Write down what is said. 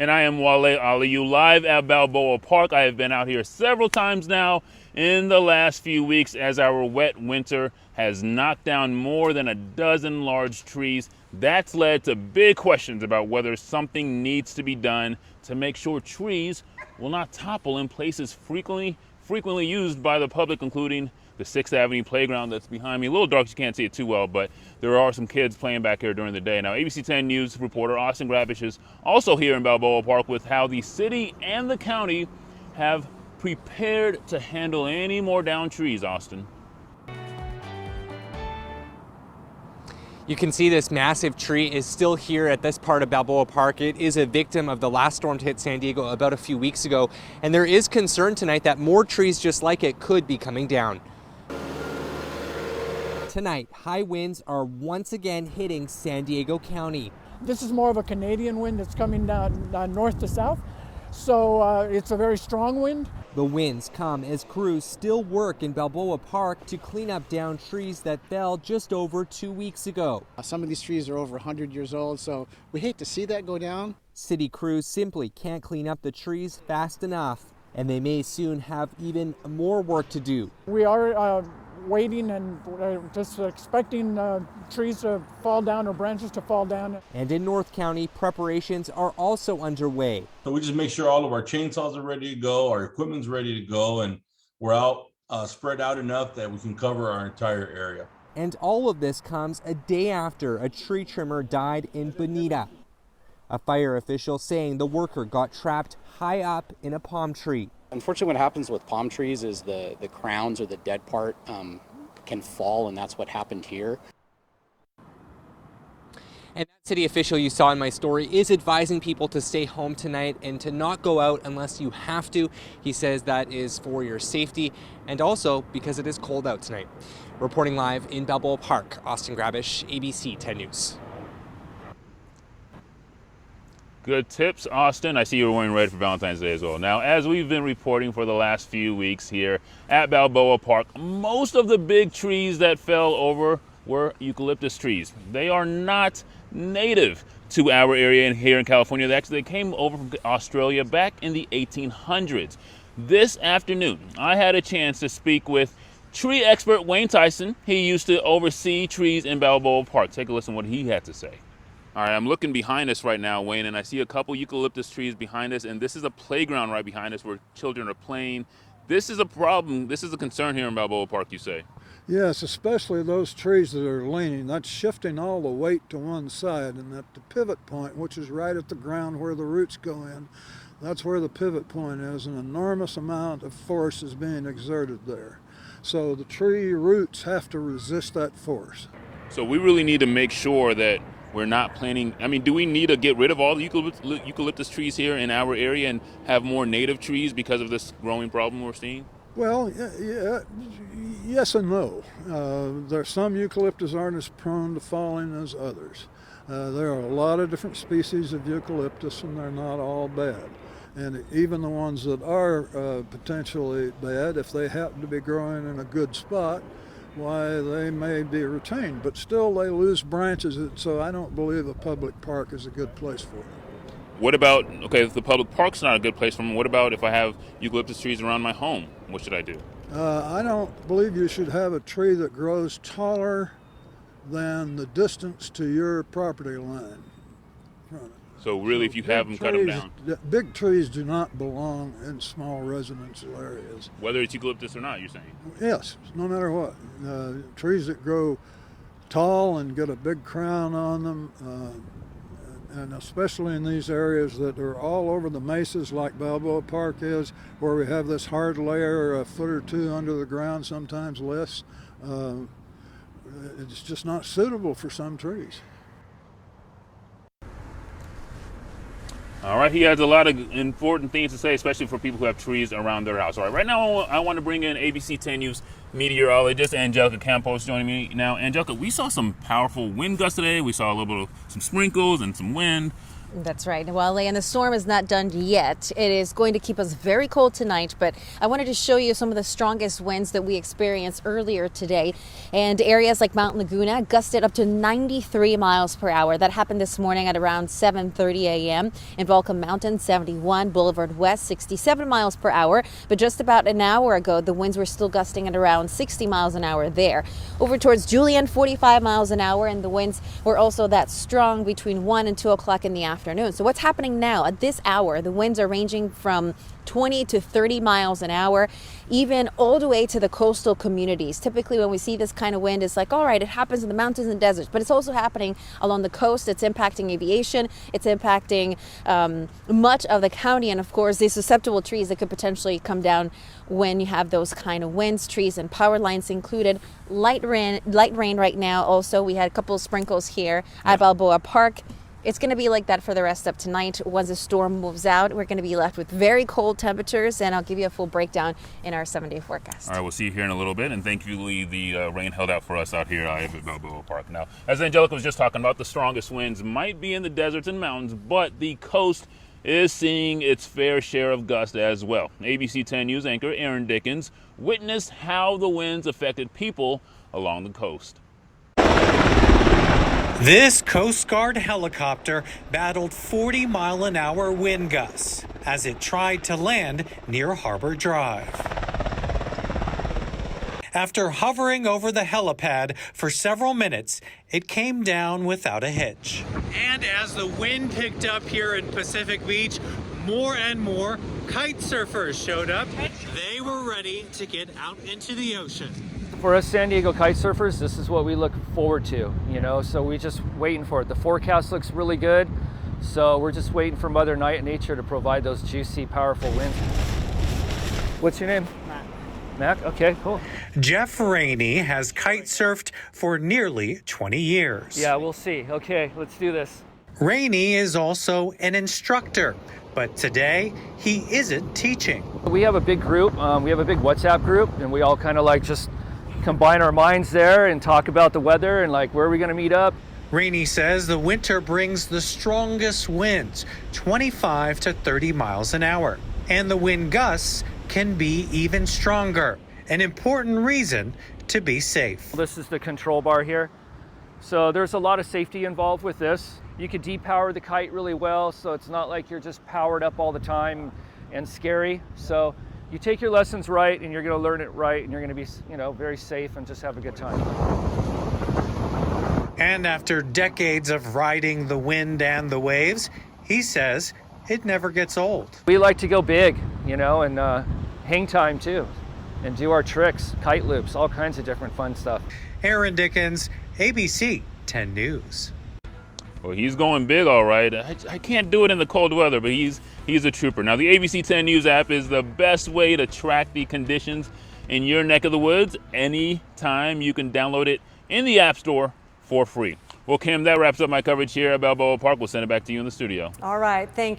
And I am Wale Aliyu, live at Balboa Park. I have been out here several times now in the last few weeks as our wet winter has knocked down more than a dozen large trees. That's led to big questions about whether something needs to be done to make sure trees will not topple in places frequently used by the public, including the 6th Avenue playground that's behind me. A little dark, you can't see it too well, but there are some kids playing back here during the day. Now, ABC 10 News reporter Austin Grabish is also here in Balboa Park with how the city and the county have prepared to handle any more downed trees, Austin. You can see this massive tree is still here at this part of Balboa Park. It is a victim of the last storm to hit San Diego about a few weeks ago, and there is concern tonight that more trees just like it could be coming down. Tonight, high winds are once again hitting San Diego County. This is more of a Canadian wind that's coming down north to south, so it's a very strong wind. The winds come as crews still work in Balboa Park to clean up downed trees that fell just over 2 weeks ago. Some of these trees are over 100 years old, so we hate to see that go down. City crews simply can't clean up the trees fast enough, and they may soon have even more work to do. We are waiting and just expecting trees to fall down or branches to fall down. And in North County, preparations are also underway. So we just make sure all of our chainsaws are ready to go, our equipment's ready to go, and we're out spread out enough that we can cover our entire area. And all of this comes a day after a tree trimmer died in Bonita. A fire official saying the worker got trapped high up in a palm tree. Unfortunately, what happens with palm trees is the crowns or the dead part can fall, and that's what happened here. And that city official you saw in my story is advising people to stay home tonight and to not go out unless you have to. He says that is for your safety and also because it is cold out tonight. Reporting live in Balboa Park, Austin Grabish, ABC 10 News. Good tips, Austin. I see you were wearing red for Valentine's Day as well. Now, as we've been reporting for the last few weeks here at Balboa Park, most of the big trees that fell over were eucalyptus trees. They are not native to our area and here in California. They came over from Australia back in the 1800s. This afternoon, I had a chance to speak with tree expert Wayne Tyson. He used to oversee trees in Balboa Park. Take a listen to what he had to say. All right, I'm looking behind us right now, Wayne, and I see a couple eucalyptus trees behind us, and this is a playground right behind us where children are playing. This is a problem. This is a concern here in Balboa Park, you say? Yes, especially those trees that are leaning. That's shifting all the weight to one side, and at the pivot point, which is right at the ground where the roots go in, that's where the pivot point is. An enormous amount of force is being exerted there. So the tree roots have to resist that force. So we really need to make sure that we're not planting. I mean, do we need to get rid of all the eucalyptus trees here in our area and have more native trees because of this growing problem we're seeing? Well, yes and no. There are some eucalyptus aren't as prone to falling as others. There are a lot of different species of eucalyptus, and they're not all bad. And even the ones that are potentially bad, if they happen to be growing in a good spot, why, they may be retained, but still they lose branches, so I don't believe a public park is a good place for them. What about, okay, if the public park's not a good place for them, what about if I have eucalyptus trees around my home? What should I do? I don't believe you should have a tree that grows taller than the distance to your property line. So really, if you have them, cut them down? Big trees do not belong in small residential areas. Whether it's eucalyptus or not, you're saying? Yes, no matter what. Trees that grow tall and get a big crown on them, and especially in these areas that are all over the mesas like Balboa Park is, where we have this hard layer a foot or two under the ground, sometimes less, it's just not suitable for some trees. All right, he has a lot of important things to say, especially for people who have trees around their house. All right, right now I want to bring in ABC 10 News meteorologist Angelica Campos joining me now. Angelica, we saw some powerful wind gusts today. We saw a little bit of some sprinkles and some wind. That's right, Wale, and the storm is not done yet. It is going to keep us very cold tonight, but I wanted to show you some of the strongest winds that we experienced earlier today. And areas like Mount Laguna gusted up to 93 miles per hour. That happened this morning at around 7:30 a.m. In Volcom Mountain, 71, Boulevard West, 67 miles per hour. But just about an hour ago, the winds were still gusting at around 60 miles an hour there. Over towards Julian, 45 miles an hour, and the winds were also that strong between 1 and 2 o'clock in the afternoon. So what's happening now at this hour? The winds are ranging from 20 to 30 miles an hour, even all the way to the coastal communities. Typically when we see this kind of wind, it's like, all right, it happens in the mountains and deserts, but it's also happening along the coast. It's impacting aviation. It's impacting much of the county. And of course, these susceptible trees that could potentially come down when you have those kind of winds, trees and power lines included. Light rain right now. Also, we had a couple of sprinkles here at Balboa Park. It's going to be like that for the rest of tonight. Once the storm moves out, we're going to be left with very cold temperatures, and I'll give you a full breakdown in our 7-day forecast. All right, we'll see you here in a little bit, and thankfully the rain held out for us out here at Balboa Park. Now, as Angelica was just talking about, the strongest winds might be in the deserts and mountains, but the coast is seeing its fair share of gusts as well. ABC 10 News anchor Aaron Dickens witnessed how the winds affected people along the coast. This Coast Guard helicopter battled 40-mile-an-hour wind gusts as it tried to land near Harbor Drive. After hovering over the helipad for several minutes, it came down without a hitch. And as the wind picked up here in Pacific Beach, more and more kite surfers showed up. They were ready to get out into the ocean. For us San Diego kite surfers, this is what we look forward to, so we just waiting for it. The forecast looks really good, so we're just waiting for Mother Nature to provide those juicy, powerful winds. What's your name? Mac? Okay, cool. Jeff Rainey has kite surfed for nearly 20 years. Yeah, we'll see. Okay, let's do this. Rainey is also an instructor, but today he isn't teaching. We have a big group. We have a big WhatsApp group, and we all kind of like just combine our minds there and talk about the weather and like where are we going to meet up. Rainey says the winter brings the strongest winds, 25 to 30 miles an hour, and the wind gusts can be even stronger. An important reason to be safe. This is the control bar here. So there's a lot of safety involved with this. You could depower the kite really well, so it's not like you're just powered up all the time and scary. So you take your lessons right and you're going to learn it right and you're going to be, very safe and just have a good time. And after decades of riding the wind and the waves, he says it never gets old. We like to go big, and hang time too, and do our tricks, kite loops, all kinds of different fun stuff. Aaron Dickens, ABC 10 News. Well, he's going big, all right. I can't do it in the cold weather, but he's a trooper. Now, the ABC 10 News app is the best way to track the conditions in your neck of the woods. Anytime you can download it in the App Store for free. Well, Kim, that wraps up my coverage here at Balboa Park. We'll send it back to you in the studio. All right, thank you.